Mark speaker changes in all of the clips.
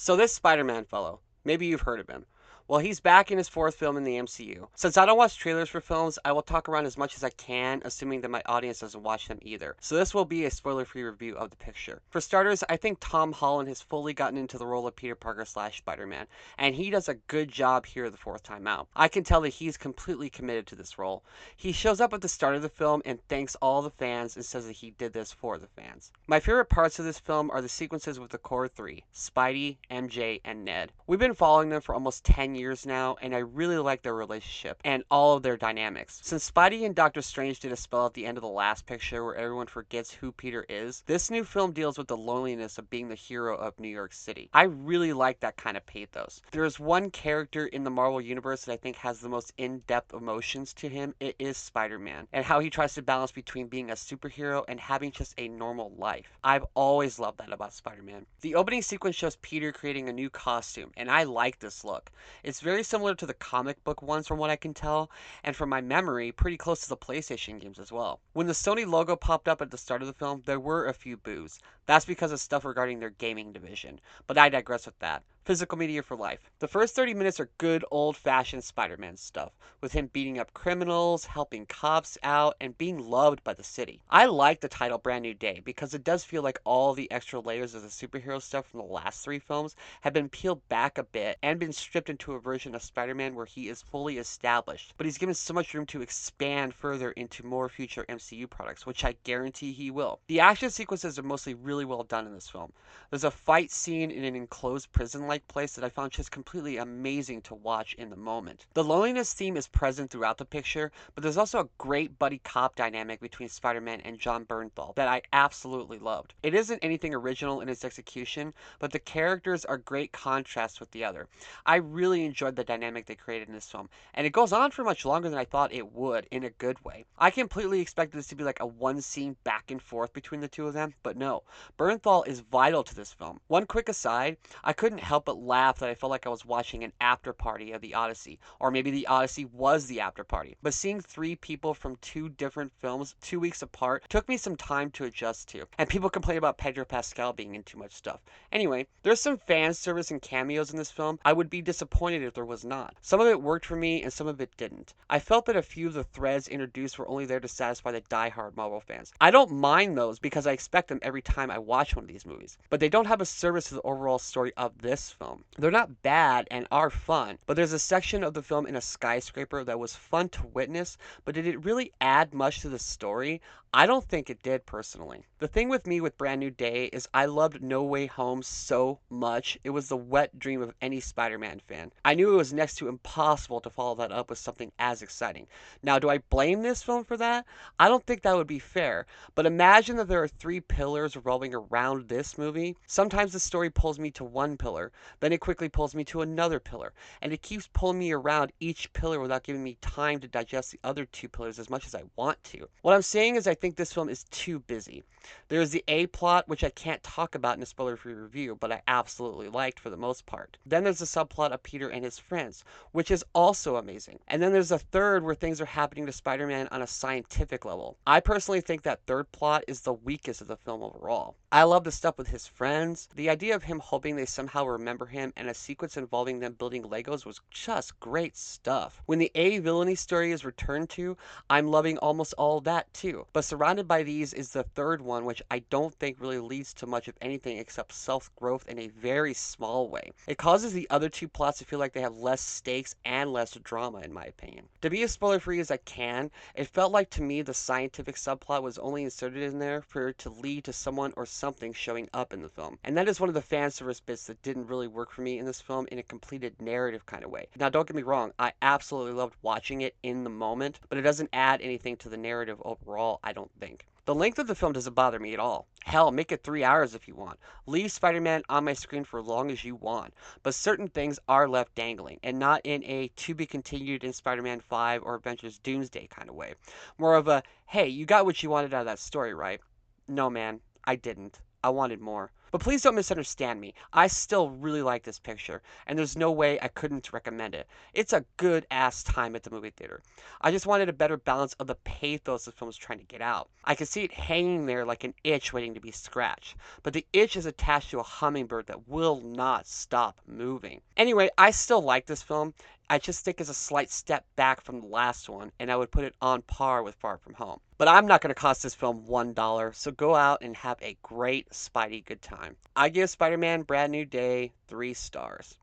Speaker 1: So this Spider-Man fellow, maybe you've heard of him. Well, he's back in his fourth film in the MCU. Since I don't watch trailers for films, I will talk around as much as I can, assuming that my audience doesn't watch them either. So this will be a spoiler-free review of the picture. For starters, I think Tom Holland has fully gotten into the role of Peter Parker slash Spider-Man, and he does a good job here the fourth time out. I can tell that he's completely committed to this role. He shows up at the start of the film and thanks all the fans and says that he did this for the fans. My favorite parts of this film are the sequences with the core three, Spidey, MJ, and Ned. We've been following them for almost 10 years now, and I really like their relationship and all of their dynamics. Since Spidey and Doctor Strange did a spell at the end of the last picture where everyone forgets who Peter is, this new film deals with the loneliness of being the hero of New York City. I really like that kind of pathos. There is one character in the Marvel Universe that I think has the most in-depth emotions to him. It is Spider-Man, and how he tries to balance between being a superhero and having just a normal life. I've always loved that about Spider-Man. The opening sequence shows Peter creating a new costume, and I like this look. It's very similar to the comic book ones from what I can tell, and from my memory, pretty close to the PlayStation games as well. When the Sony logo popped up at the start of the film, there were a few boos. That's because of stuff regarding their gaming division, but I digress with that. Physical media for life. The first 30 minutes are good old-fashioned Spider-Man stuff, with him beating up criminals, helping cops out, and being loved by the city. I like the title Brand New Day because it does feel like all the extra layers of the superhero stuff from the last three films have been peeled back a bit and been stripped into a version of Spider-Man where he is fully established, but he's given so much room to expand further into more future MCU products, which I guarantee he will. The action sequences are mostly really well done in this film. There's a fight scene in an enclosed prison-like place that I found just completely amazing to watch in the moment. The loneliness theme is present throughout the picture, but there's also a great buddy cop dynamic between Spider-Man and Jon Bernthal that I absolutely loved. It isn't anything original in its execution, but the characters are great contrasts with the other. I really enjoyed the dynamic they created in this film, and it goes on for much longer than I thought it would in a good way. I completely expected this to be like a one scene back and forth between the two of them, but no. Bernthal is vital to this film. One quick aside, I couldn't help but laugh that I felt like I was watching an after party of the Odyssey, or maybe the Odyssey was the after party. But seeing three people from two different films 2 weeks apart took me some time to adjust to. And people complain about Pedro Pascal being in too much stuff. Anyway, there's some fan service and cameos in this film. I would be disappointed if there was not. Some of it worked for me and some of it didn't. I felt that a few of the threads introduced were only there to satisfy the die-hard Marvel fans. I don't mind those because I expect them every time I watch one of these movies, but they don't have a service to the overall story of this film. They're not bad and are fun, but there's a section of the film in a skyscraper that was fun to witness, but did it really add much to the story? I don't think it did personally. The thing with me with Brand New Day is I loved No Way Home so much. It was the wet dream of any Spider-Man fan. I knew it was next to impossible to follow that up with something as exciting. Now, do I blame this film for that? I don't think that would be fair, but imagine that there are three pillars revolving around this movie. Sometimes the story pulls me to one pillar, then it quickly pulls me to another pillar, and it keeps pulling me around each pillar without giving me time to digest the other two pillars as much as I want to. What I'm saying is I think this film is too busy. There is the A plot, which I can't talk about in a spoiler-free review, but I absolutely liked for the most part. Then there's the subplot of Peter and his friends, which is also amazing. And then there's a third where things are happening to Spider-Man on a scientific level. I personally think that third plot is the weakest of the film overall. I love the stuff with his friends. The idea of him hoping they somehow remember him and a sequence involving them building Legos was just great stuff. When the A villainy story is returned to, I'm loving almost all of that too. But surrounded by these is the third one, which I don't think really leads to much of anything except self-growth in a very small way. It causes the other two plots to feel like they have less stakes and less drama, in my opinion. To be as spoiler-free as I can, it felt like to me the scientific subplot was only inserted in there for it to lead to someone or something showing up in the film. And that is one of the fan service bits that didn't really work for me in this film in a completed narrative kind of way. Now, don't get me wrong, I absolutely loved watching it in the moment, but it doesn't add anything to the narrative overall, I don't think. The length of the film doesn't bother me at all. Hell, make it 3 hours if you want. Leave Spider-Man on my screen for as long as you want. But certain things are left dangling, and not in a to be continued in Spider-Man 5 or Avengers Doomsday kind of way. More of a, hey, you got what you wanted out of that story, right? No, man, I didn't. I wanted more. But please don't misunderstand me. I still really like this picture, and there's no way I couldn't recommend it. It's a good ass time at the movie theater. I just wanted a better balance of the pathos the film was trying to get out. I could see it hanging there like an itch waiting to be scratched, but the itch is attached to a hummingbird that will not stop moving. Anyway, I still like this film. I just think it's a slight step back from the last one, and I would put it on par with Far From Home. But I'm not going to cost this film $1, so go out and have a great Spidey good time. I give Spider-Man Brand New Day 3 stars.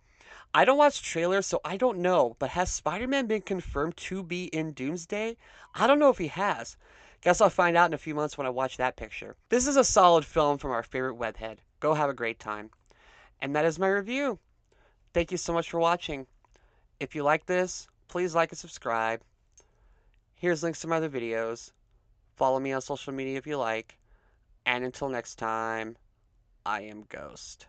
Speaker 1: I don't watch trailers, so I don't know, but has Spider-Man been confirmed to be in Doomsday? I don't know if he has. Guess I'll find out in a few months when I watch that picture. This is a solid film from our favorite webhead. Go have a great time. And that is my review. Thank you so much for watching. If you like this, please like and subscribe. Here's links to my other videos. Follow me on social media if you like. And until next time, I am Ghost.